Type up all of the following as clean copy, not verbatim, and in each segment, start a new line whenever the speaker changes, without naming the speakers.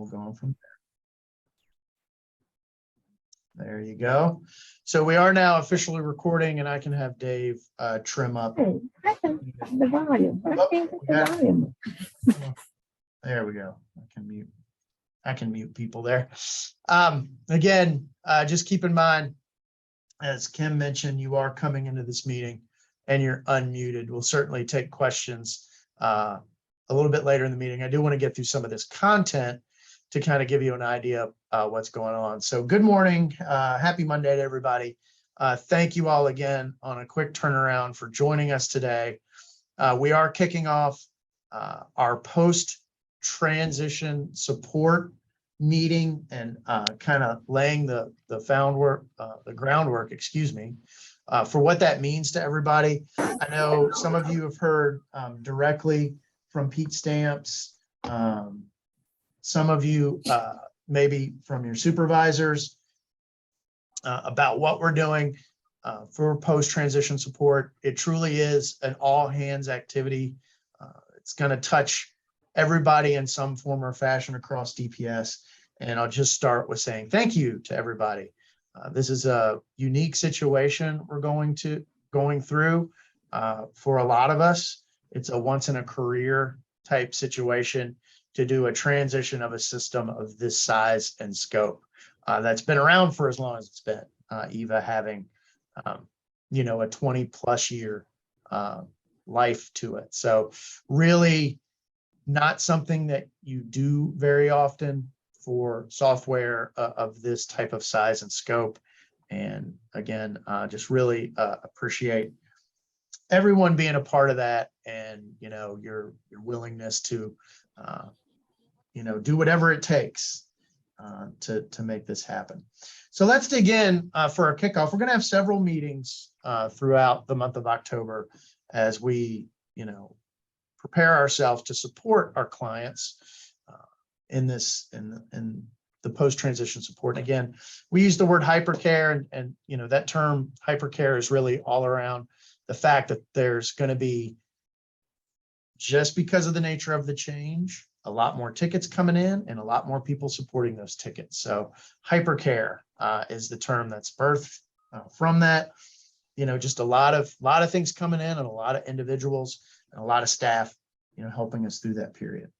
we'll go on from there. There you go. So we are now officially recording, and I can have Dave trim up.
Hey, I can the volume. I think the volume.
There we go. I can mute people there. Again, just keep in mind, as Kim mentioned, you are coming into this meeting and you're unmuted. We'll certainly take questions a little bit later in the meeting. I do want to get through some of this content to kind of give you an idea of what's going on. So good morning. Happy Monday to everybody. Thank you all again on a quick turnaround for joining us today. We are kicking off our post-transition support meeting and kind of laying the groundwork, excuse me, for what that means to everybody. I know some of you have heard directly from Pete Stamps, some of you maybe from your supervisors about what we're doing for post-transition support. It truly is an all-hands activity. It's going to touch everybody in some form or fashion across DPS. And I'll just start with saying thank you to everybody. This is a unique situation we're going through for a lot of us. It's a once in a career type situation to do a transition of a system of this size and scope that's been around for as long as it's been. eVA having, a 20+ year life to it. So really not something that you do very often for software of this type of size and scope. And again, just really appreciate everyone being a part of that, and your willingness to do whatever it takes to make this happen. So let's dig in for our kickoff. We're going to have several meetings throughout the month of October as we prepare ourselves to support our clients in the post-transition support. And again, we use the word hypercare, and that term hypercare is really all around the fact that there's going to be, just because of the nature of the change, a lot more tickets coming in and a lot more people supporting those tickets. So hypercare is the term that's birthed from that. Just a lot of things coming in, and a lot of individuals and a lot of staff helping us through that period.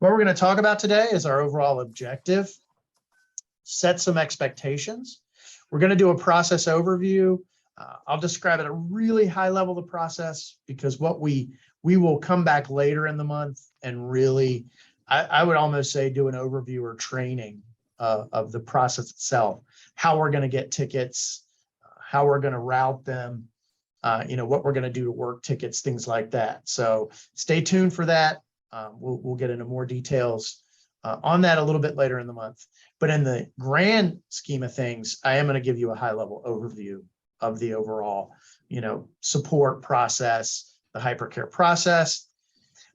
What we're going to talk about today is our overall objective, set some expectations. We're going to do a process overview. I'll describe at a really high level the process, because what we will come back later in the month and really, I would almost say, do an overview or training of the process itself, how we're going to get tickets, how we're going to route them, what we're going to do to work tickets, things like that. So stay tuned for that. We'll get into more details on that a little bit later in the month. But in the grand scheme of things, I am going to give you a high-level overview of the overall, support process, the hypercare process.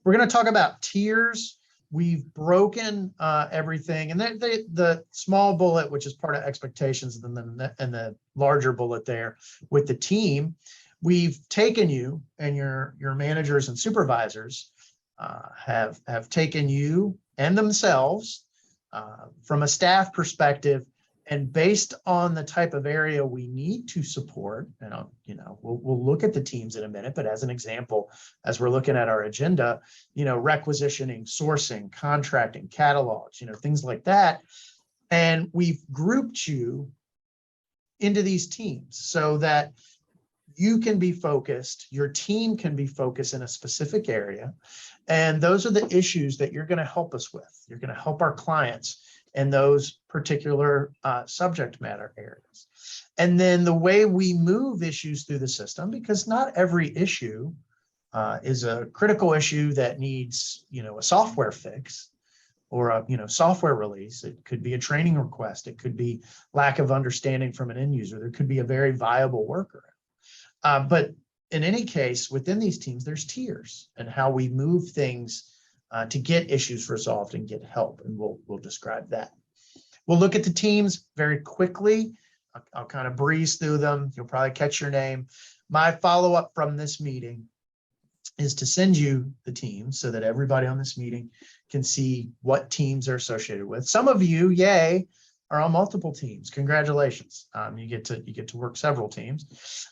We're going to talk about tiers. We've broken everything, and the small bullet, which is part of expectations, and the larger bullet there with the team. We've taken you, and your managers and supervisors have taken you and themselves from a staff perspective, and based on the type of area we need to support, we'll look at the teams in a minute, but as an example, as we're looking at our agenda, requisitioning, sourcing, contracting, catalogs, things like that. And we've grouped you into these teams so that you can be focused, your team can be focused in a specific area. And those are the issues that you're going to help us with. You're going to help our clients in those particular subject matter areas. And then the way we move issues through the system, because not every issue is a critical issue that needs, a software fix or a, software release. It could be a training request. It could be lack of understanding from an end user. There could be a very viable workaround. But in any case, within these teams, there's tiers and how we move things to get issues resolved and get help. And we'll describe that. We'll look at the teams very quickly. I'll kind of breeze through them. You'll probably catch your name. My follow-up from this meeting is to send you the teams so that everybody on this meeting can see what teams are associated with. Some of you, yay, are on multiple teams. Congratulations. You get to work several teams.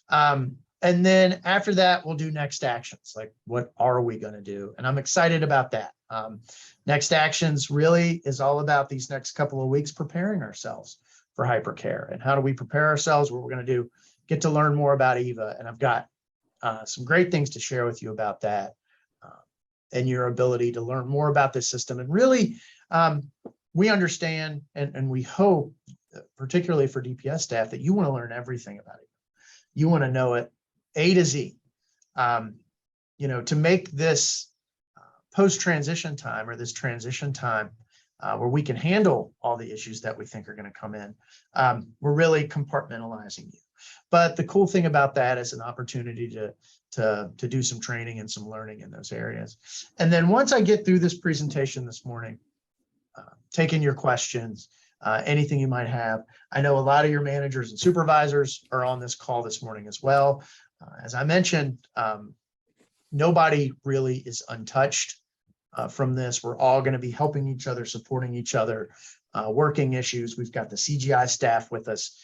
And then after that, we'll do next actions. Like, what are we going to do? And I'm excited about that. Next actions really is all about these next couple of weeks preparing ourselves for Hypercare. And how do we prepare ourselves? What we're going to do, get to learn more about eVA. And I've got some great things to share with you about that and your ability to learn more about this system. And really, we understand and we hope, particularly for DPS staff, that you want to learn everything about it. You want to know it A to Z, to make this post-transition time, or this transition time where we can handle all the issues that we think are going to come in. We're really compartmentalizing you. But the cool thing about that is an opportunity to do some training and some learning in those areas. And then once I get through this presentation this morning, taking your questions, anything you might have. I know a lot of your managers and supervisors are on this call this morning as well. As I mentioned, nobody really is untouched from this. We're all going to be helping each other, supporting each other, working issues. We've got the CGI staff with us.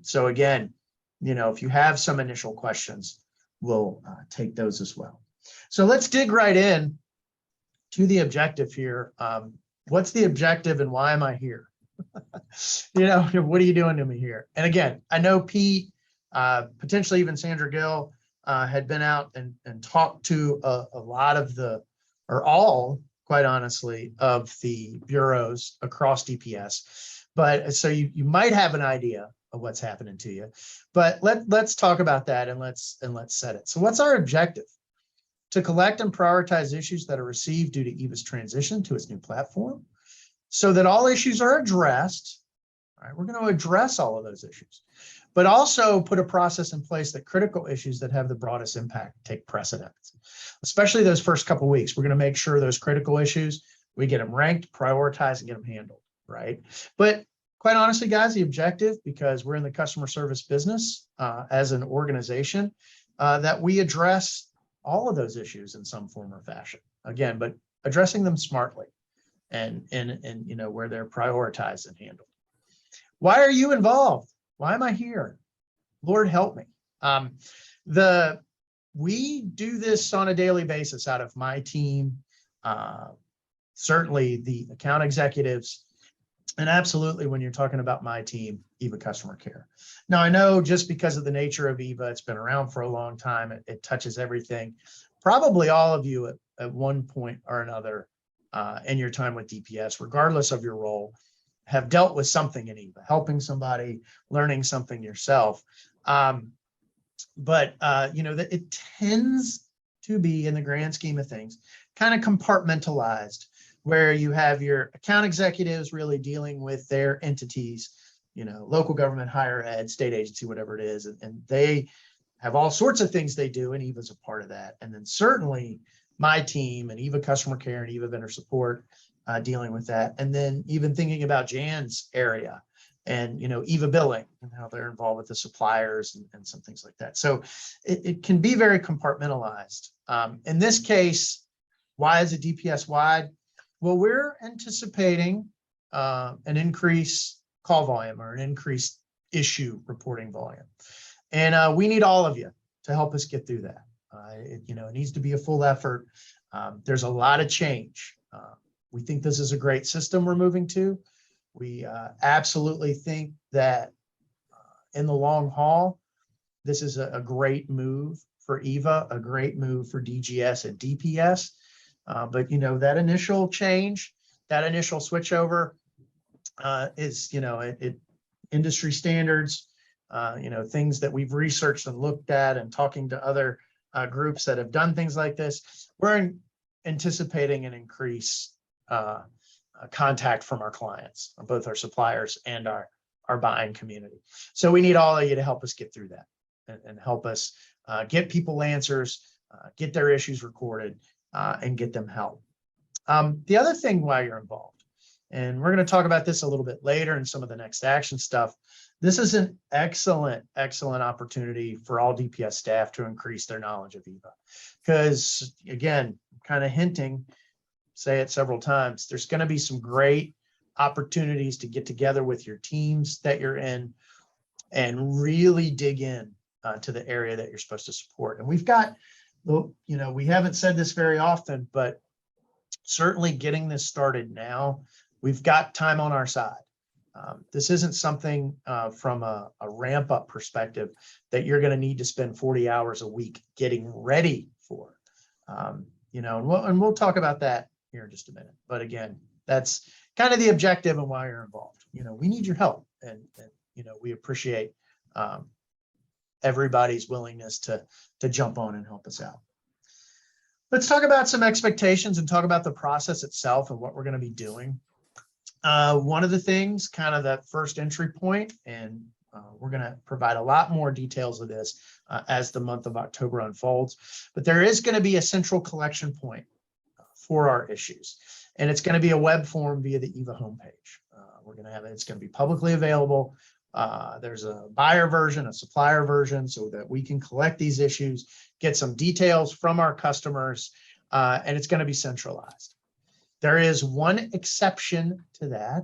So again, if you have some initial questions, we'll take those as well. So let's dig right in to the objective here. What's the objective and why am I here? What are you doing to me here? And again, I know Pete, potentially even Sandra Gill, had been out and talked to a lot of or all, quite honestly, of the bureaus across DPS. But so you might have an idea of what's happening to you. But let's talk about that and let's set it. So what's our objective? To collect and prioritize issues that are received due to eVA's transition to its new platform, so that all issues are addressed. All right, we're going to address all of those issues, but also put a process in place that critical issues that have the broadest impact take precedence, especially those first couple of weeks. We're going to make sure those critical issues, we get them ranked, prioritized, and get them handled, right? But quite honestly, guys, the objective, because we're in the customer service business as an organization, that we address all of those issues in some form or fashion. Again, but addressing them smartly and where they're prioritized and handled. Why are you involved? Why am I here? Lord help me. We do this on a daily basis out of my team, certainly the account executives, and absolutely when you're talking about my team, eVA Customer Care. Now, I know just because of the nature of eVA, it's been around for a long time. It touches everything. Probably all of you at one point or another in your time with DPS, regardless of your role, have dealt with something in eVA, helping somebody, learning something yourself. But it tends to be, in the grand scheme of things, kind of compartmentalized, where you have your account executives really dealing with their entities, local government, higher ed, state agency, whatever it is, and they have all sorts of things they do, and eVA's a part of that. And then certainly my team and eVA Customer Care and eVA Vendor Support dealing with that. And then even thinking about Jan's area and, eVA Billing and how they're involved with the suppliers and some things like that. So it can be very compartmentalized. In this case, why is it DPS wide? Well, we're anticipating an increased call volume or an increased issue reporting volume. And we need all of you to help us get through that. It needs to be a full effort. There's a lot of change. We think this is a great system we're moving to. We absolutely think that in the long haul, this is a great move for eVA, a great move for DGS and DPS. But that initial change, that initial switchover is, industry standards, things that we've researched and looked at and talking to other groups that have done things like this. We're anticipating an increase contact from our clients, both our suppliers and our buying community. So we need all of you to help us get through that and help us get people answers, get their issues recorded, and get them help. The other thing why you're involved, and we're going to talk about this a little bit later in some of the next action stuff. This is an excellent opportunity for all DPS staff to increase their knowledge of eVA. Because again, kind of hinting, say it several times, there's going to be some great opportunities to get together with your teams that you're in and really dig in to the area that you're supposed to support. And we've got, we haven't said this very often, but certainly getting this started now, we've got time on our side. This isn't something from a ramp up perspective that you're going to need to spend 40 hours a week getting ready for, and we'll talk about that here in just a minute. But again, that's kind of the objective and why you're involved. We need your help, and we appreciate everybody's willingness to jump on and help us out. Let's talk about some expectations and talk about the process itself and what we're going to be doing. One of the things, kind of that first entry point, and we're going to provide a lot more details of this as the month of October unfolds, but there is going to be a central collection point for our issues, and it's going to be a web form via the eVA homepage. We're going to have it. It's going to be publicly available. There's a buyer version, a supplier version, so that we can collect these issues, get some details from our customers, and it's going to be centralized. There is one exception to that,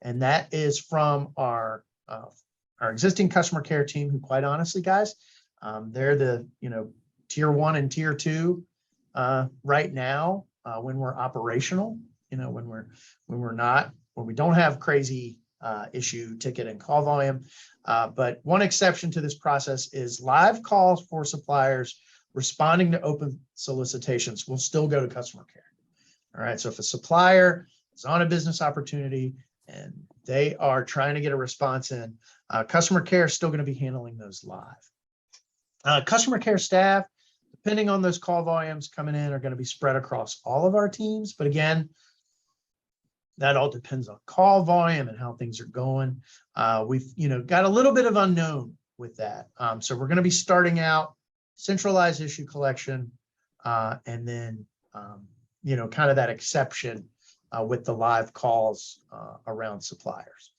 and that is from our existing customer care team, who, quite honestly, guys, they're the tier 1 and tier 2 right now when we're operational. When we don't have crazy issue, ticket, and call volume. But one exception to this process is live calls for suppliers responding to open solicitations will still go to customer care. All right. So if a supplier is on a business opportunity and they are trying to get a response in, customer care is still going to be handling those live. Customer care staff, depending on those call volumes coming in, are going to be spread across all of our teams. But again, that all depends on call volume and how things are going. We've got a little bit of unknown with that. So we're going to be starting out centralized issue collection, and then kind of that exception with the live calls around suppliers.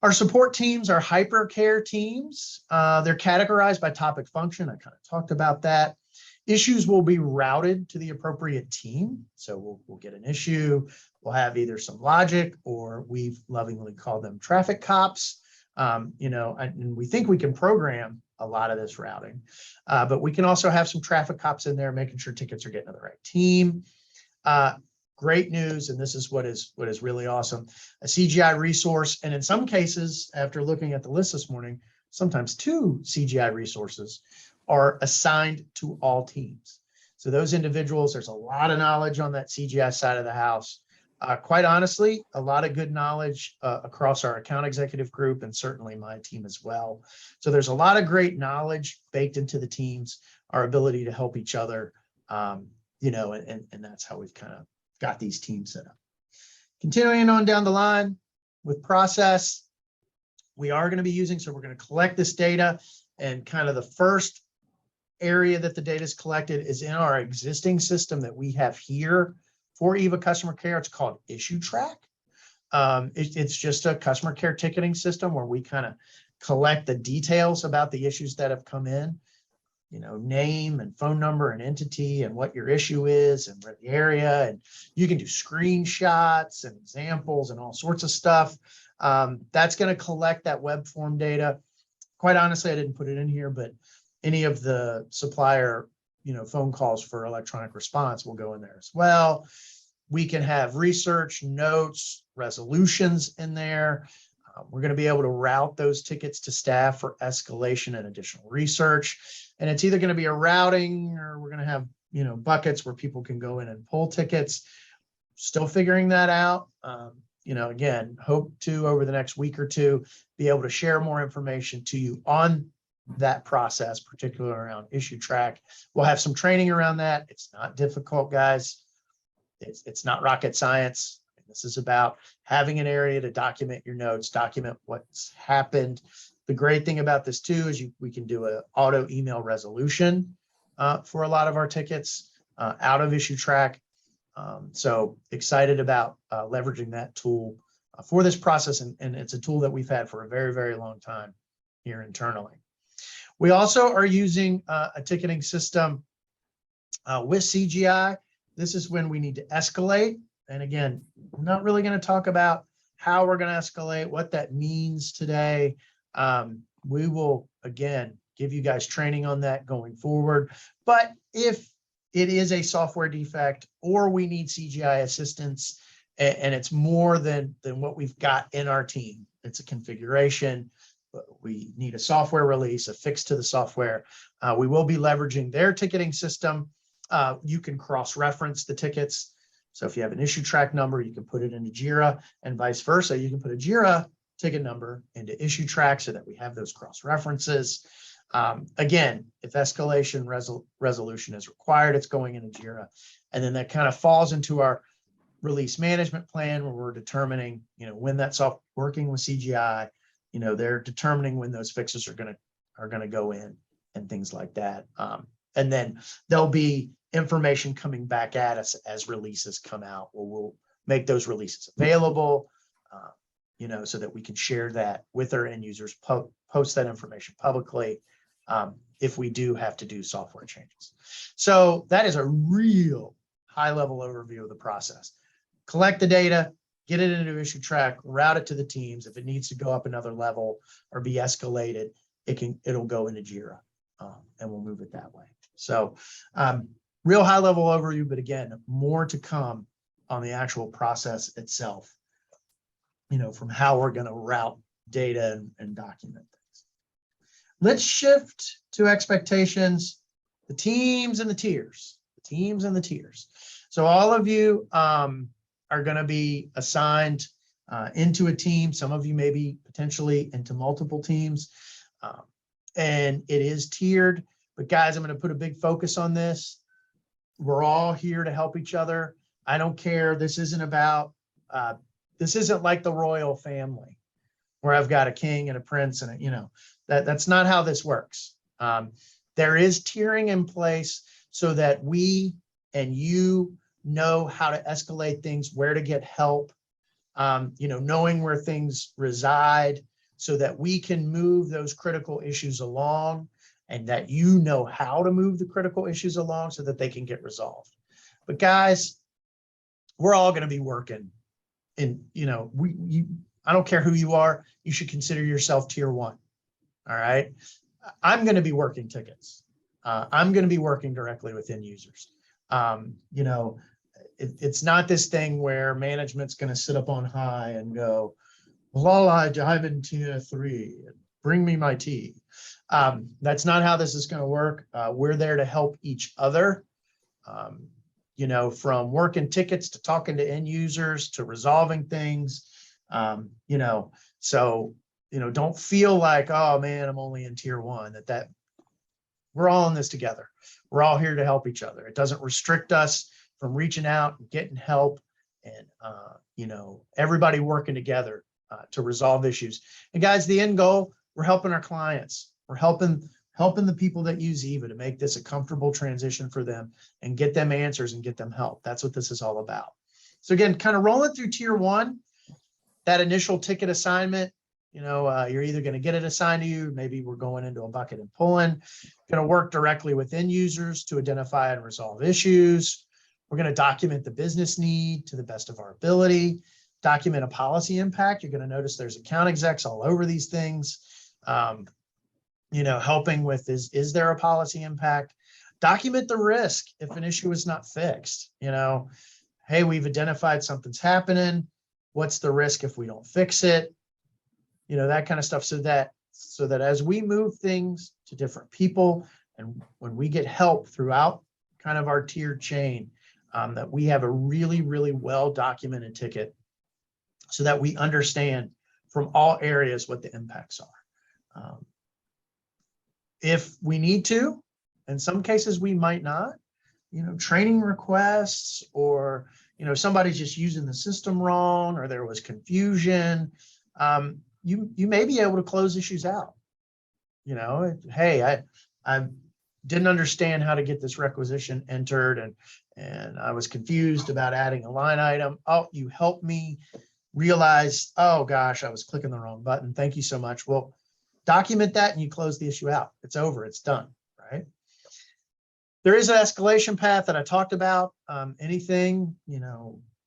Our support teams are Hypercare teams. They're categorized by topic function. I kind of talked about that. Issues will be routed to the appropriate team. So we'll get an issue. We'll have either some logic, or we've lovingly called them traffic cops. And we think we can program a lot of this routing, but we can also have some traffic cops in there, making sure tickets are getting to the right team. Great news, and this is what is really awesome, a CGI resource, and in some cases, after looking at the list this morning, sometimes 2 CGI resources are assigned to all teams. So those individuals, there's a lot of knowledge on that CGI side of the house. Quite honestly, a lot of good knowledge across our account executive group, and certainly my team as well. So there's a lot of great knowledge baked into the teams, our ability to help each other, and that's how we've kind of got these teams set up. Continuing on down the line with process, we are going to be using, so we're going to collect this data, and kind of the first area that the data is collected is in our existing system that we have here for eVA customer care. It's called Issue Track. It's just a customer care ticketing system where we kind of collect the details about the issues that have come in, name and phone number and entity and what your issue is and where the area, and you can do screenshots and examples and all sorts of stuff. That's going to collect that web form data. Quite honestly, I didn't put it in here, but any of the supplier phone calls for electronic response will go in there as well. We can have research, notes, resolutions in there. We're going to be able to route those tickets to staff for escalation and additional research. And it's either going to be a routing, or we're going to have, buckets where people can go in and pull tickets. Still figuring that out. Again, hope to, over the next week or two, be able to share more information to you on that process, particularly around Issue Track. We'll have some training around that. It's not difficult, guys. It's not rocket science. This is about having an area to document your notes, document what's happened. The great thing about this too is we can do an auto email resolution for a lot of our tickets out of Issue Track. So excited about leveraging that tool for this process, and it's a tool that we've had for a very, very long time here internally. We also are using a ticketing system with CGI this is when we need to escalate. And again, I'm not really going to talk about how we're going to escalate, what that means today. We will, again, give you guys training on that going forward. But if it is a software defect or we need CGI assistance and it's more than what we've got in our team, it's a configuration, but we need a software release, a fix to the software. We will be leveraging their ticketing system. You can cross-reference the tickets. So if you have an issue track number, you can put it into JIRA, and vice versa. You can put a JIRA ticket number into issue track so that we have those cross-references. Again, if escalation resolution is required, it's going into JIRA. And then that kind of falls into our release management plan where we're determining, when that's off working with CGI, they're determining when those fixes are going to go in and things like that. And then there'll be information coming back at us as releases come out, where we'll make those releases available, so that we can share that with our end users, post that information publicly if we do have to do software changes. So that is a real high-level overview of the process. Collect the data, get it into issue track, route it to the teams. If it needs to go up another level or be escalated, it'll go into JIRA, and we'll move it that way. So real high level overview, but again, more to come on the actual process itself, from how we're going to route data and document things. Let's shift to expectations, the teams and the tiers, So all of you are going to be assigned into a team. Some of you may be potentially into multiple teams, and it is tiered. But guys, I'm going to put a big focus on this. We're all here to help each other. I don't care. This isn't like the royal family where I've got a king and a prince and that's not how this works. There is tiering in place so that we and you know how to escalate things, where to get help, knowing where things reside so that we can move those critical issues along, and that how to move the critical issues along so that they can get resolved. But guys, we're all going to be working in, I don't care who you are, you should consider yourself tier 1. All right. I'm going to be working tickets. I'm going to be working directly with end users. It's not this thing where management's going to sit up on high and go, well, I dive in tier 3 and bring me my tea. That's not how this is going to work. We're there to help each other, from working tickets to talking to end users to resolving things, so, don't feel like, oh man, I'm only in tier 1, that we're all in this together. We're all here to help each other. It doesn't restrict us from reaching out and getting help and, everybody working together to resolve issues. And guys, the end goal, we're helping our clients. We're helping the people that use eVA to make this a comfortable transition for them and get them answers and get them help. That's what this is all about. So again, kind of rolling through tier 1, that initial ticket assignment, you're either going to get it assigned to you. Maybe we're going into a bucket and pulling, going to work directly with end users to identify and resolve issues. We're going to document the business need to the best of our ability, document a policy impact. You're going to notice there's account execs all over these things. Helping with is there a policy impact? Document the risk if an issue is not fixed. Hey, we've identified something's happening. What's the risk if we don't fix it? That kind of stuff, so that as we move things to different people and when we get help throughout kind of our tiered chain, that we have a really, really well documented ticket so that we understand from all areas what the impacts are. If we need to, in some cases we might not, training requests, or, somebody's just using the system wrong, or there was confusion, you may be able to close issues out. Hey, I didn't understand how to get this requisition entered, and I was confused about adding a line item. Oh, you helped me realize, oh gosh, I was clicking the wrong button. Thank you so much. Well, document that and you close the issue out. It's over, it's done, right? There is an escalation path that I talked about. Anything,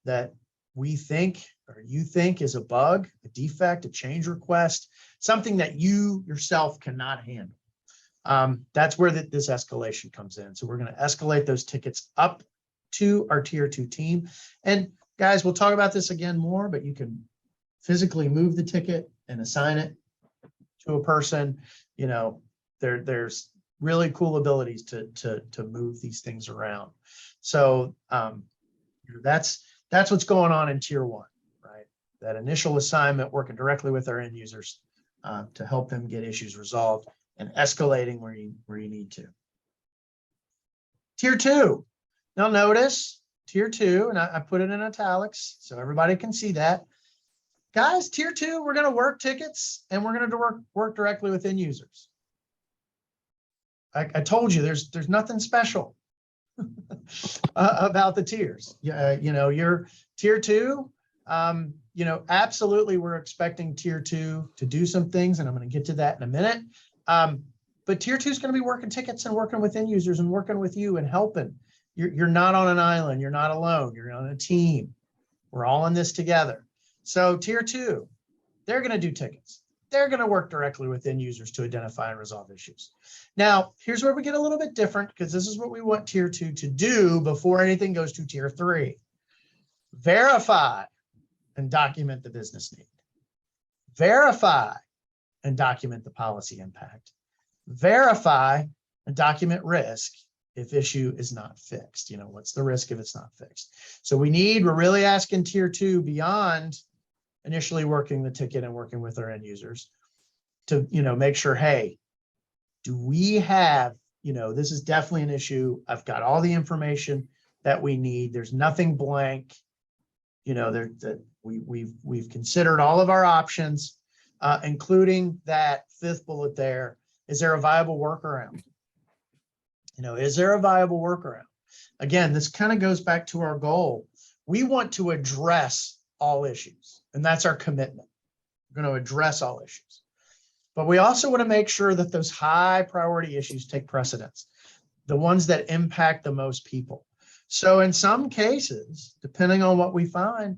that we think or you think is a bug, a defect, a change request, something that you yourself cannot handle. That's where this escalation comes in. So we're going to escalate those tickets up to our tier 2 team. And guys, we'll talk about this again more, but you can physically move the ticket and assign it to a person. There's really cool abilities to move these things around. So that's what's going on in tier 1, right? That initial assignment, working directly with our end users to help them get issues resolved and escalating where you need to. Tier 2. Now notice tier 2, and I put it in italics so everybody can see that. Guys, tier 2, we're going to work tickets and we're going to work directly with end users. I told you there's nothing special about the tiers. Your tier 2, absolutely we're expecting tier 2 to do some things, and I'm going to get to that in a minute. But tier 2 is going to be working tickets and working with end users and working with you and helping. You're not on an island. You're not alone. You're on a team. We're all in this together. So tier 2, they're going to do tickets. They're going to work directly with end users to identify and resolve issues. Now, here's where we get a little bit different, because this is what we want tier 2 to do before anything goes to tier 3. Verify and document the business need. Verify and document the policy impact. Verify and document risk if issue is not fixed. What's the risk if it's not fixed? So we're really asking tier 2 beyond initially working the ticket and working with our end users to, make sure, hey, do we have, this is definitely an issue. I've got all the information that we need. There's nothing blank. We've considered all of our options, including that 5th bullet there. Is there a viable workaround? Is there a viable workaround? Again, this kind of goes back to our goal. We want to address all issues, and that's our commitment. We're going to address all issues. But we also want to make sure that those high priority issues take precedence, the ones that impact the most people. So in some cases, depending on what we find,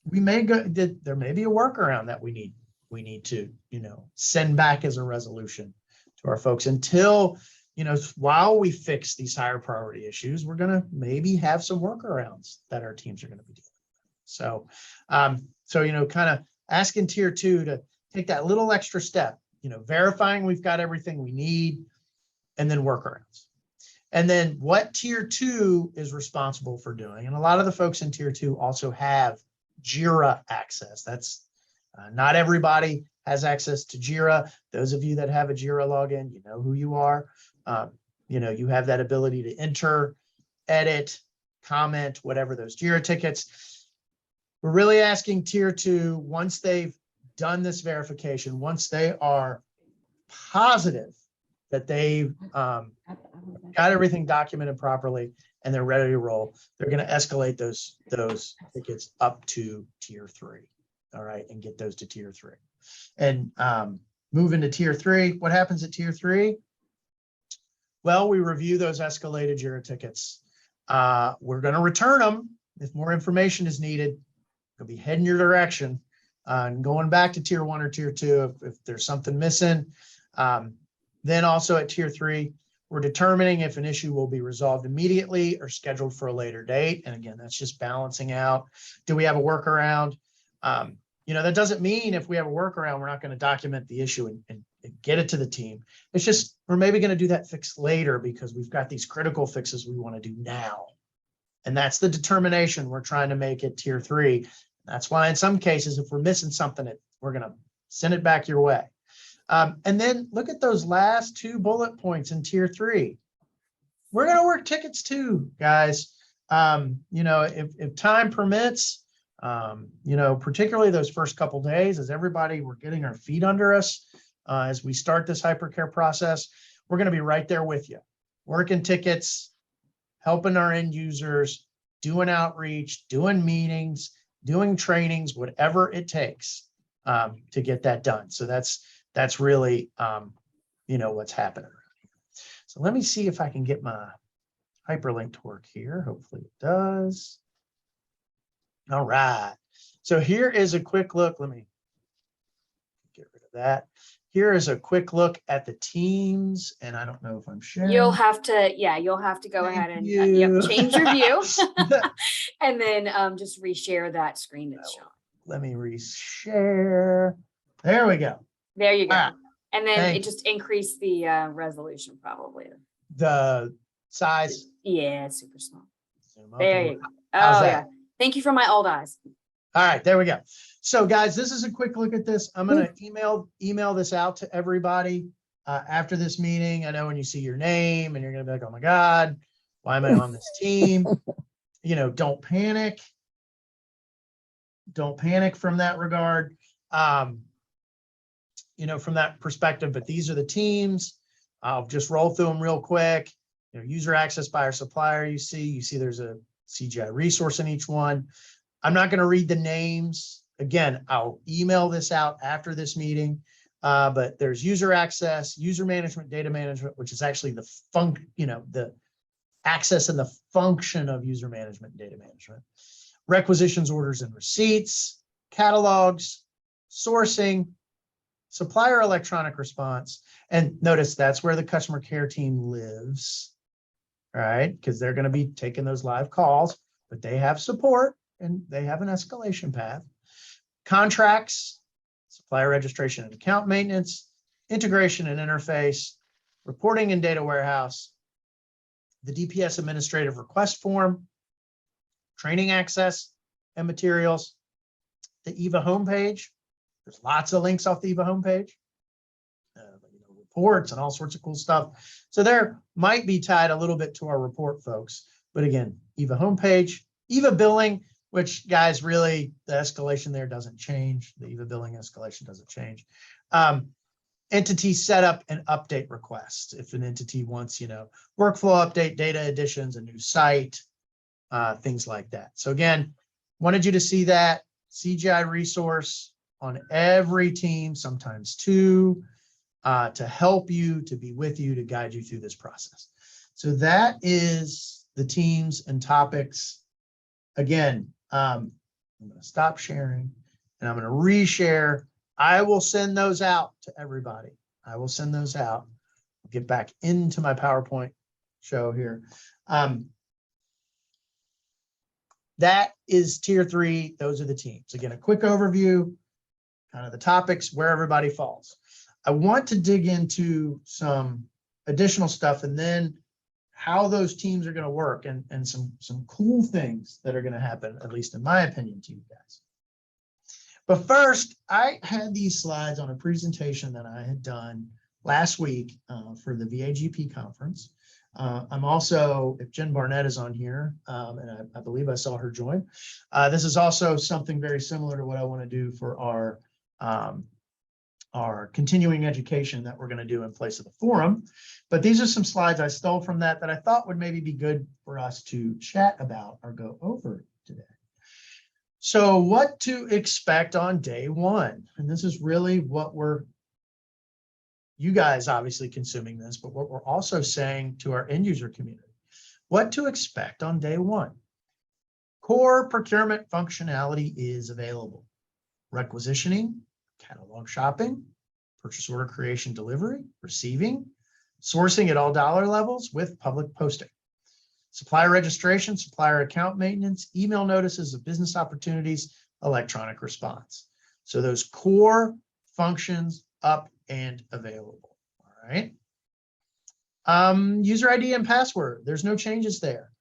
there may be a workaround that we need to, send back as a resolution to our folks until, while we fix these higher priority issues, we're going to maybe have some workarounds that our teams are going to be dealing with. So, kind of asking tier 2 to take that little extra step, verifying we've got everything we need, and then workarounds. And then what tier 2 is responsible for doing. And a lot of the folks in tier 2 also have JIRA access. That's not everybody has access to JIRA. Those of you that have a JIRA login, you know who you are. You have that ability to enter, edit, comment, whatever those JIRA tickets. We're really asking tier 2, once they've done this verification, once they are positive that they've got everything documented properly and they're ready to roll, they're going to escalate those tickets up to tier 3. All right, and get those to tier 3. And move into tier 3. What happens at tier 3? Well, we review those escalated JIRA tickets. We're going to return them if more information is needed. We'll be heading your direction and going back to tier 1 or tier 2 if there's something missing. Then also at tier 3, we're determining if an issue will be resolved immediately or scheduled for a later date. And again, that's just balancing out. Do we have a workaround? That doesn't mean if we have a workaround, we're not going to document the issue and get it to the team. It's just, we're maybe going to do that fix later because we've got these critical fixes we want to do now. And that's the determination we're trying to make at tier 3. That's why in some cases, if we're missing something, we're going to send it back your way. And then look at those last 2 bullet points in tier 3. We're going to work tickets too, guys. If time permits, particularly those first couple days, as we're getting our feet under us, as we start this hypercare process, we're going to be right there with you, working tickets, helping our end users, doing outreach, doing meetings, doing trainings, whatever it takes to get that done. So that's really, what's happening. So let me see if I can get my hyperlink to work here. Hopefully it does. All right. So here is a quick look. Let me get rid of that. Here is a quick look at the teams, and I don't know if I'm sharing.
You'll have to, yeah, you'll have to go ahead and yep, change your view and then just reshare that screen that's shown.
Let me reshare. There we go.
There you go.
Right.
And then it just increased the resolution probably.
The size.
Yeah, super small.
Okay.
There you go.
How's
Oh
that?
yeah. Thank you for my old eyes.
All right, there we go. So guys, this is a quick look at this. I'm going to email this out to everybody after this meeting. I know when you see your name and you're going to be like, oh my God, why am I on this team? You know, don't panic. Don't panic from that regard. You know, from that perspective, but these are the teams. I'll just roll through them real quick. You know, user access by our supplier, you see there's a CGI resource in each one. I'm not going to read the names. Again, I'll email this out after this meeting, but there's user access, user management, data management, which is actually the the access and the function of user management and data management. Requisitions, orders, and receipts, catalogs, sourcing, supplier electronic response. And notice that's where the customer care team lives, right? Because they're going to be taking those live calls, but they have support and they have an escalation path. Contracts, supplier registration and account maintenance, integration and interface, reporting and data warehouse, the DPS administrative request form, training access and materials, the eVA homepage. There's lots of links off the eVA homepage, reports and all sorts of cool stuff. So there might be tied a little bit to our report folks, but again, eVA homepage, eVA billing, which guys, really the escalation there doesn't change. The eVA billing escalation doesn't change. Entity setup and update requests. If an entity wants, workflow update, data additions, a new site, things like that. So again, wanted you to see that CGI resource on every team, sometimes two, to help you, to be with you, to guide you through this process. So that is the teams and topics. Again, I'm going to stop sharing and I'm going to reshare. I will send those out to everybody. I will send those out. I'll get back into my PowerPoint show here. That is tier 3. Those are the teams. Again, a quick overview, kind of the topics, where everybody falls. I want to dig into some additional stuff and then how those teams are going to work and some cool things that are going to happen, at least in my opinion, to you guys. But first, I had these slides on a presentation that I had done last week for the VAGP conference. I'm also, if Jen Barnett is on here, and I believe I saw her join, this is also something very similar to what I want to do for our continuing education that we're going to do in place of the forum. But these are some slides I stole from that I thought would maybe be good for us to chat about or go over today. So what to expect on day one, and this is really what you guys obviously consuming this, but what we're also saying to our end user community, what to expect on day one. Core procurement functionality is available. Requisitioning, catalog shopping, purchase order creation, delivery, receiving, sourcing at all dollar levels with public posting. Supplier registration, supplier account maintenance, email notices of business opportunities, electronic response. So those core functions up and available. All right. User ID and password. There's no changes there.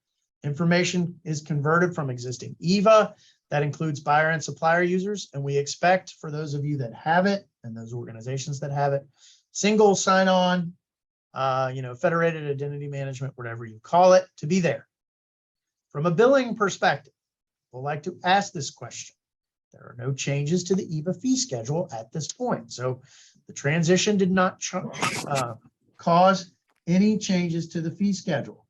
Information is converted from existing eVA. That includes buyer and supplier users. And we expect for those of you that have it and those organizations that have it, single sign-on, federated identity management, whatever you call it, to be there. From a billing perspective, we'll like to ask this question. There are no changes to the eVA fee schedule at this point. So the transition did not cause any changes to the fee schedule.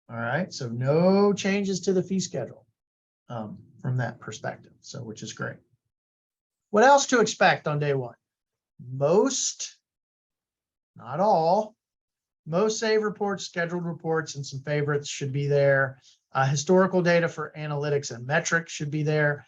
All right, so no changes to the fee schedule from that perspective, so which is great. What else to expect on day one? Most, not all, most save reports, scheduled reports, and some favorites should be there. Historical data for analytics and metrics should be there.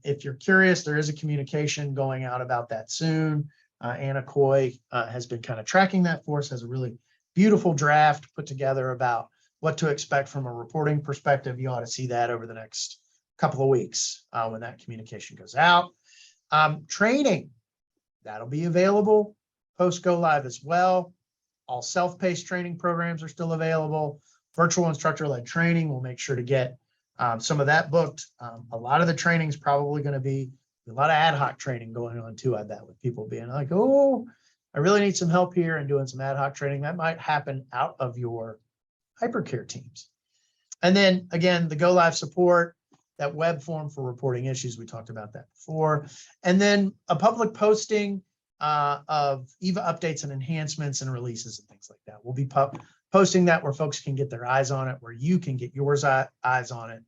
If you're curious, there is a communication going out about that soon. Anna Coy has been kind of tracking that for us, has a really beautiful draft put together about what to expect from a reporting perspective. You ought to see that over the next couple of weeks when that communication goes out. Training, that'll be available post go live as well. All self-paced training programs are still available. Virtual instructor-led training, we'll make sure to get some of that booked. A lot of the training is probably going to be a lot of ad hoc training going on too, I bet, with people being like, oh, I really need some help here, and doing some ad hoc training. That might happen out of your Hypercare teams. And then again, the go live support, that web form for reporting issues, we talked about that before. And then a public posting of eVA updates and enhancements and releases and things like that. We'll be posting that where folks can get their eyes on it, where you can get yours eyes on it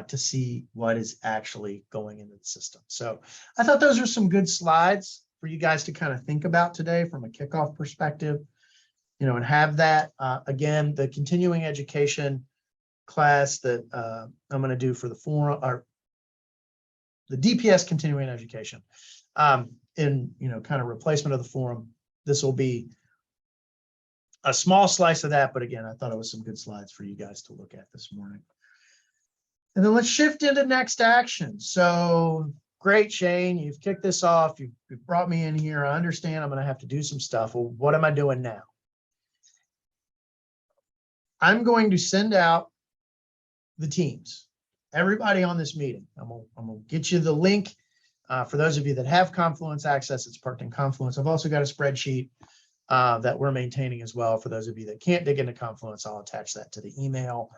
to see what is actually going into the system. So I thought those are some good slides for you guys to kind of think about today from a kickoff perspective, you know, and have that. Again, the continuing education class that I'm going to do for the forum, or the DPS continuing education, in, you know, kind of replacement of the forum. This will be a small slice of that, but again, I thought it was some good slides for you guys to look at this morning. And then let's shift into next action. So great, Shane, you've kicked this off. You've brought me in here. I understand I'm going to have to do some stuff. Well, what am I doing now? I'm going to send out the teams, everybody on this meeting. I'm gonna get you the link. For those of you that have Confluence access, it's parked in Confluence. I've also got a spreadsheet that we're maintaining as well. For those of you that can't dig into Confluence, I'll attach that to the email.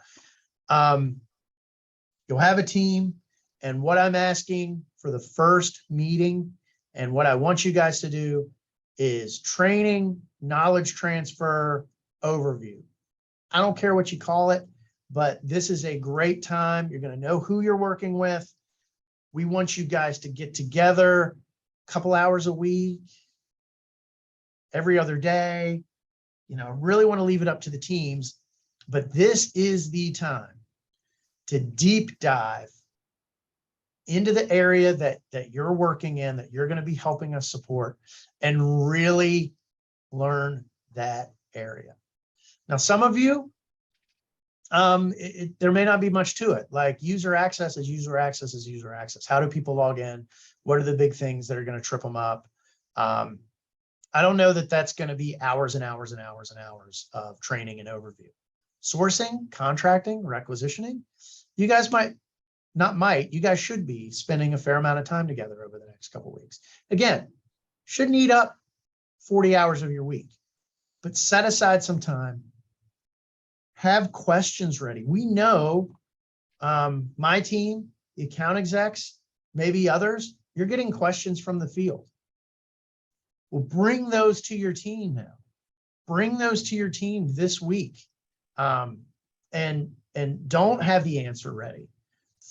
You'll have a team, and what I'm asking for the first meeting, and what I want you guys to do, is training, knowledge transfer, overview. I don't care what you call it, but this is a great time. You're going to know who you're working with. We want you guys to get together a couple hours a week, every other day. You know, really want to leave it up to the teams, but this is the time to deep dive into the area that you're working in, that you're going to be helping us support, and really learn that area. Now, some of you, there may not be much to it. Like user access is user access is user access. How do people log in? What are the big things that are going to trip them up? I don't know that that's going to be hours and hours and hours and hours of training and overview. Sourcing, contracting, requisitioning. You guys you guys should be spending a fair amount of time together over the next couple of weeks. Again, shouldn't eat up 40 hours of your week, but set aside some time. Have questions ready. We know my team, the account execs, maybe others, you're getting questions from the field. Well, bring those to your team now. Bring those to your team this week. And don't have the answer ready.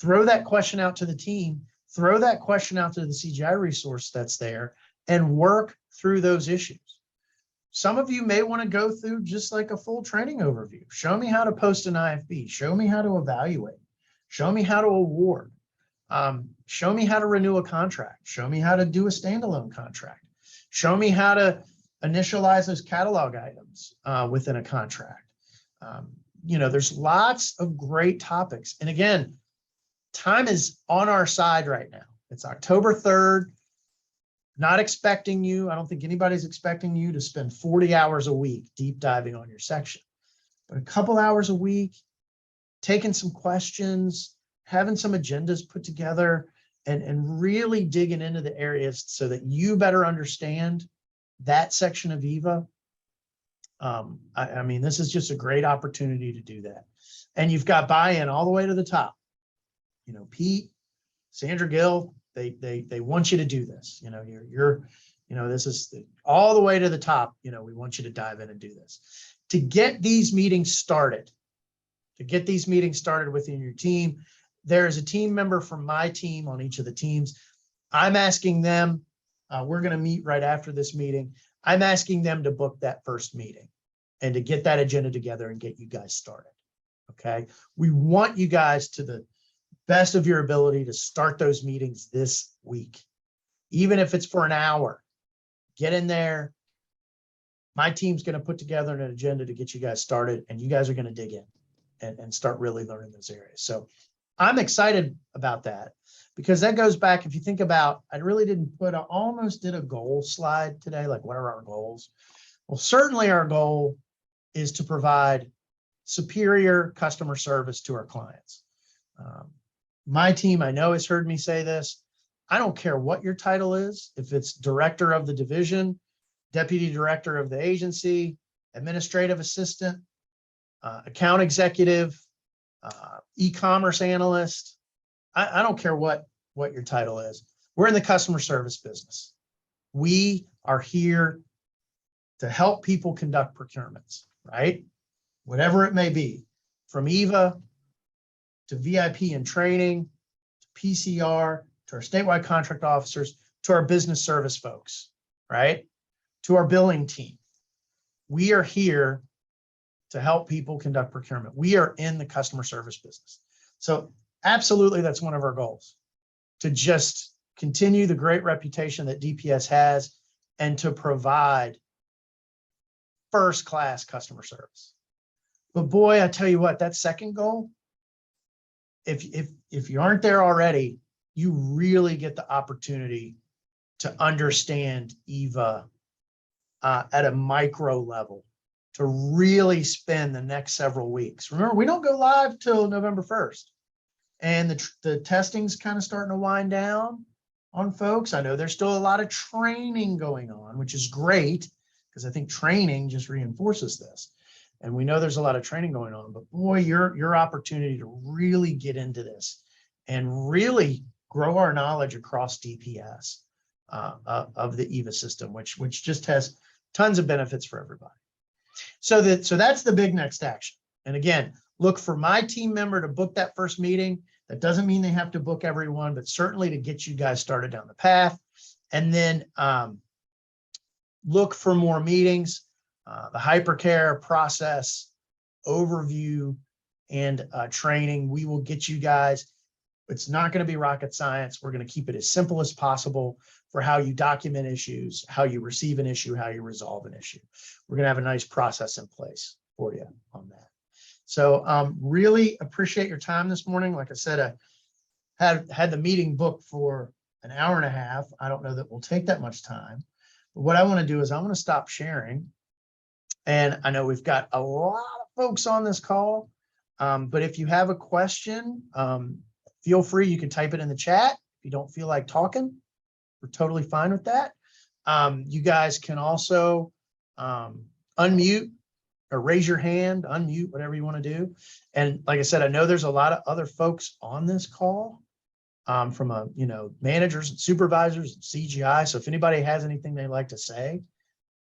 Throw that question out to the team. Throw that question out to the CGI resource that's there, and work through those issues. Some of you may want to go through just like a full training overview. Show me how to post an IFB. Show me how to evaluate. Show me how to award. Show me how to renew a contract. Show me how to do a standalone contract. Show me how to initialize those catalog items within a contract. You know, there's lots of great topics. And again, time is on our side right now. It's October 3rd. Not expecting you, I don't think anybody's expecting you to spend 40 hours a week deep diving on your section, but a couple hours a week, taking some questions, having some agendas put together, and really digging into the areas so that you better understand that section of eVA. I mean, this is just a great opportunity to do that. And you've got buy-in all the way to the top. You know, Pete, Sandra Gill, they want you to do this. You know, this is all the way to the top. You know, we want you to dive in and do this. To get these meetings started, within your team, there's a team member from my team on each of the teams. I'm asking them, we're going to meet right after this meeting. I'm asking them to book that first meeting. and to get that agenda together and get you guys started. Okay. We want you guys to the best of your ability to start those meetings this week, even if it's for an hour. Get in there. My team's going to put together an agenda to get you guys started, and you guys are going to dig in and start really learning those areas. So I'm excited about that, because that goes back, if you think about, I really didn't put, I almost did a goal slide today, like what are our goals? Well, certainly our goal is to provide superior customer service to our clients. My team, I know, has heard me say this. I don't care what your title is, if it's director of the division, deputy director of the agency, administrative assistant, account executive, e-commerce analyst. I don't care what your title is. We're in the customer service business. We are here to help people conduct procurements, right? Whatever it may be, from eVA to VIP and training, to PCR, to our statewide contract officers, to our business service folks, right? To our billing team. We are here to help people conduct procurement. We are in the customer service business. So absolutely, that's one of our goals, to just continue the great reputation that DPS has and to provide first-class customer service. But boy, I tell you what, that second goal, if you aren't there already, you really get the opportunity to understand eVA at a micro level, to really spend the next several weeks. Remember, we don't go live till November 1st. And the testing's kind of starting to wind down on folks. I know there's still a lot of training going on, which is great, because I think training just reinforces this. And we know there's a lot of training going on, but boy, your opportunity to really get into this and really grow our knowledge across DPS of the eVA system, which just has tons of benefits for everybody. So that's the big next action. And again, look for my team member to book that first meeting. That doesn't mean they have to book everyone, but certainly to get you guys started down the path. And then look for more meetings, the Hypercare process overview and training. We will get you guys. It's not going to be rocket science. We're going to keep it as simple as possible for how you document issues, how you receive an issue, how you resolve an issue. We're going to have a nice process in place for you on that. So really appreciate your time this morning. Like I said, I had the meeting booked for an hour and a half. I don't know that we'll take that much time. But what I want to do is I want to stop sharing. And I know we've got a lot of folks on this call, but if you have a question, feel free, you can type it in the chat. If you don't feel like talking, we're totally fine with that. You guys can also unmute or raise your hand, unmute, whatever you want to do. And like I said, I know there's a lot of other folks on this call from managers and supervisors and CGI. So if anybody has anything they'd like to say,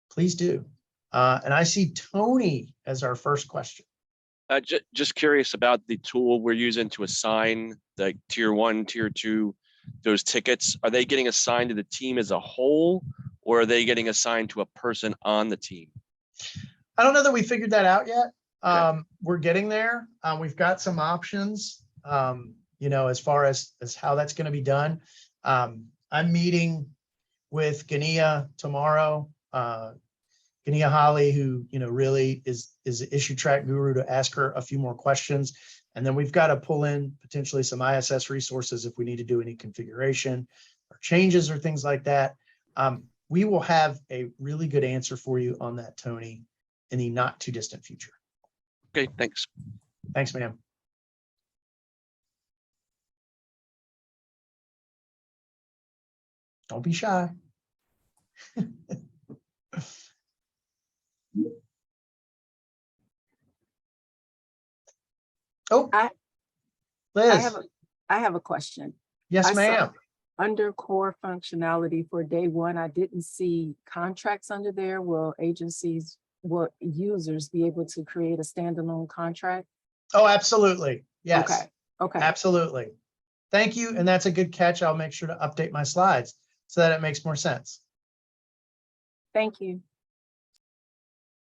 please do. And I see Tony as our first question.
Just curious about the tool we're using to assign the tier 1, tier 2, those tickets. Are they getting assigned to the team as a whole, or are they getting assigned to a person on the team?
I don't know that we figured that out yet.
Okay.
We're getting there. We've got some options, as far as how that's going to be done. I'm meeting with Gania tomorrow. Gania Holly, who really is an issue track guru, to ask her a few more questions. And then we've got to pull in potentially some ISS resources if we need to do any configuration or changes or things like that. We will have a really good answer for you on that, Tony, in the not too distant future.
Okay, thanks.
Thanks, ma'am. Don't be shy. Oh, Liz.
I have a question.
Yes,
I saw-
ma'am.
Under core functionality for day one, I didn't see contracts under there. Will users be able to create a standalone contract?
Oh, absolutely. Yes.
Okay.
Absolutely. Thank you. And that's a good catch. I'll make sure to update my slides so that it makes more sense.
Thank you.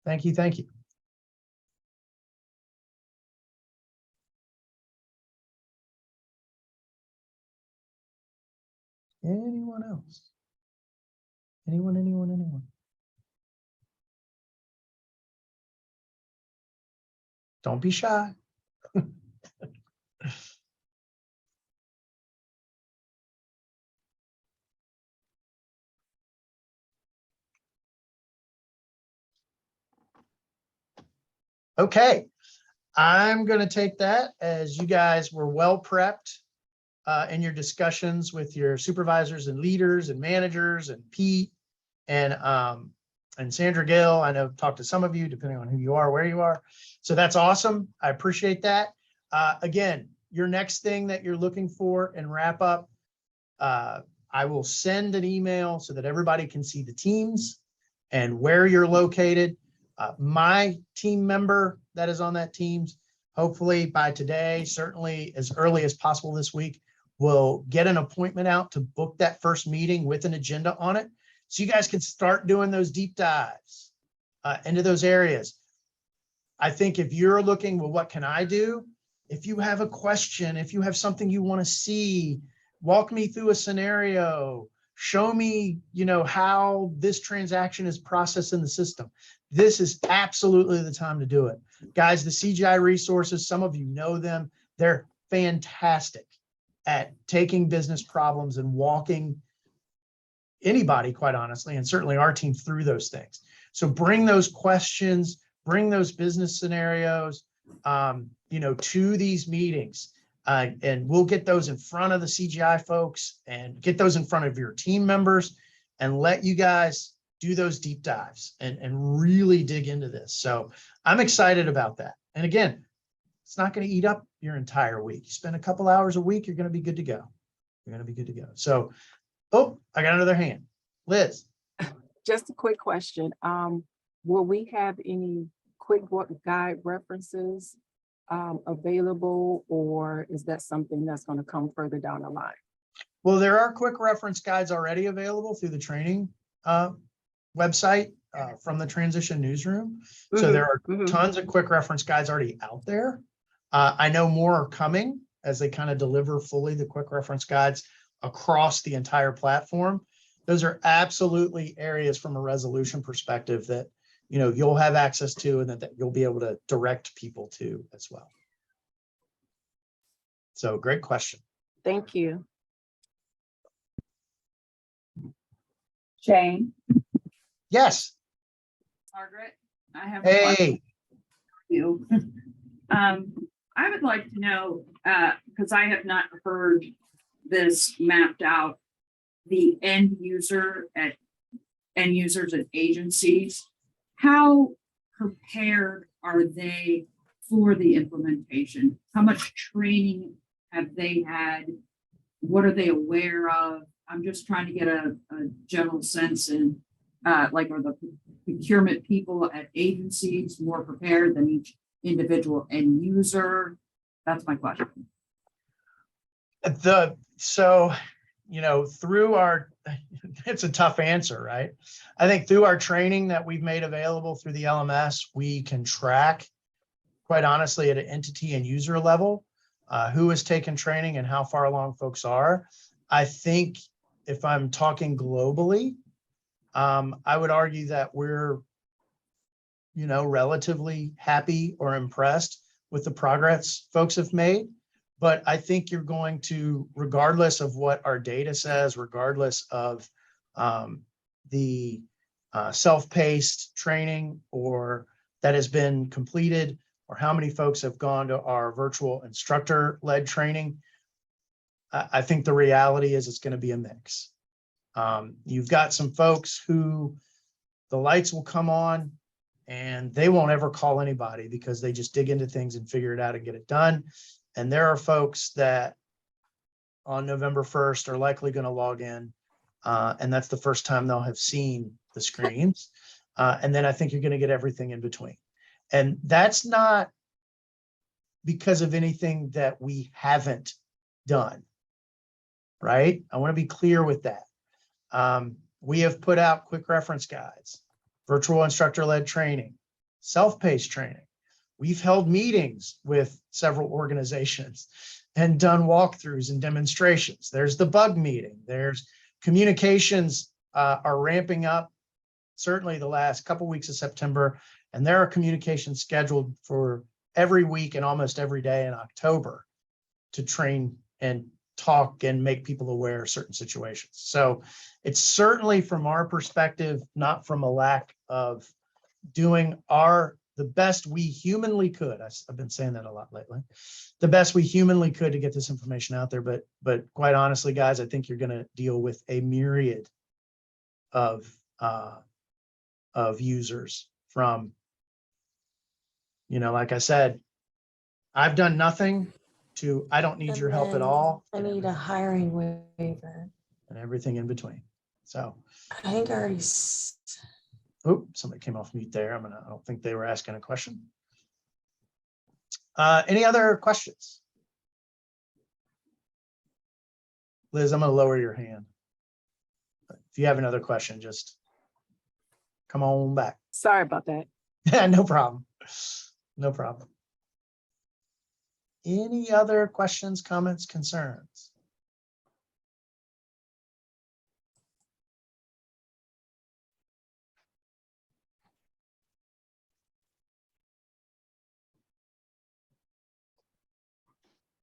Thank you. Thank you. Anyone else? Anyone? Don't be shy. Okay, I'm going to take that as you guys were well prepped in your discussions with your supervisors and leaders and managers and Pete and Sandra Gill. I know I've talked to some of you, depending on who you are, where you are. So that's awesome. I appreciate that. Again, your next thing that you're looking for and wrap up, I will send an email so that everybody can see the teams and where you're located. My team member that is on that teams, hopefully by today, certainly as early as possible this week, will get an appointment out to book that first meeting with an agenda on it. So you guys can start doing those deep dives into those areas. I think if you're looking, well, what can I do? If you have a question, if you have something you want to see, walk me through a scenario, show me, how this transaction is processed in the system. This is absolutely the time to do it. Guys, the CGI resources, some of you know them, they're fantastic at taking business problems and walking anybody, quite honestly, and certainly our team through those things. So bring those questions, bring those business scenarios, to these meetings. And we'll get those in front of the CGI folks and get those in front of your team members and let you guys do those deep dives and really dig into this. So I'm excited about that. And again, it's not going to eat up your entire week. You spend a couple hours a week, you're going to be good to go. So, I got another hand. Liz.
Just a quick question. Will we have any quick guide references available, or is that something that's going to come further down the line?
Well, there are quick reference guides already available through the training website from the Transition Newsroom. So there are tons of quick reference guides already out there. I know more are coming as they kind of deliver fully the quick reference guides across the entire platform. Those are absolutely areas from a resolution perspective that you'll have access to and that you'll be able to direct people to as well. So great question.
Thank you.
Shane,
Yes.
Margaret, I have a question
Hey.
for you. I would like to know, because I have not heard this mapped out, the end users at agencies. How prepared are they for the implementation? How much training have they had? What are they aware of? I'm just trying to get a general sense in, are the procurement people at agencies more prepared than each individual end user? That's my question.
Through our, it's a tough answer, right? I think through our training that we've made available through the LMS, we can track, quite honestly, at an entity and user level, who has taken training and how far along folks are. I think if I'm talking globally, I would argue that we're, relatively happy or impressed with the progress folks have made. But I think you're going to, regardless of what our data says, regardless of the self-paced training or that has been completed, or how many folks have gone to our virtual instructor-led training, I think the reality is it's going to be a mix. You've got some folks who the lights will come on and they won't ever call anybody because they just dig into things and figure it out and get it done. And there are folks that on November 1st are likely going to log in, and that's the first time they'll have seen the screens. And then I think you're going to get everything in between. And that's not because of anything that we haven't done, right? I want to be clear with that. We have put out quick reference guides, virtual instructor-led training, self-paced training. We've held meetings with several organizations and done walkthroughs and demonstrations. There's the bug meeting. There's communications are ramping up, certainly the last couple weeks of September. And there are communications scheduled for every week and almost every day in October to train and talk and make people aware of certain situations. So it's certainly from our perspective, not from a lack of doing the best we humanly could. I've been saying that a lot lately. The best we humanly could to get this information out there. But quite honestly, guys, I think you're going to deal with a myriad of users from, like I said, I've done nothing to, I don't need
And
your help at
then
all.
I need a hiring waiver.
And everything in between. So,
I think I already,
somebody came off mute there. I don't think they were asking a question. Any other questions? Liz, I'm going to lower your hand. If you have another question, just come on back.
Sorry about that.
No problem. No problem. Any other questions, comments, concerns?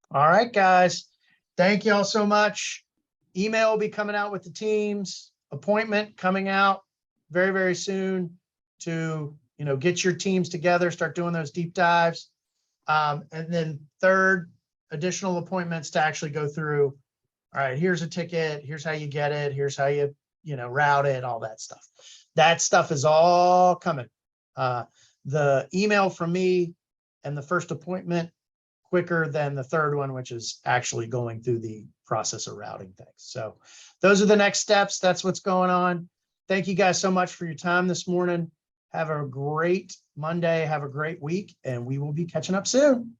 All right, guys. Thank you all so much. Email will be coming out with the teams, appointment coming out very, very soon to, get your teams together, start doing those deep dives. And then third, additional appointments to actually go through. All right, here's a ticket. Here's how you get it. Here's how you, route it, all that stuff. That stuff is all coming. The email from me and the first appointment quicker than the third one, which is actually going through the process of routing things. So those are the next steps. That's what's going on. Thank you guys so much for your time this morning. Have a great Monday. Have a great week, and we will be catching up soon.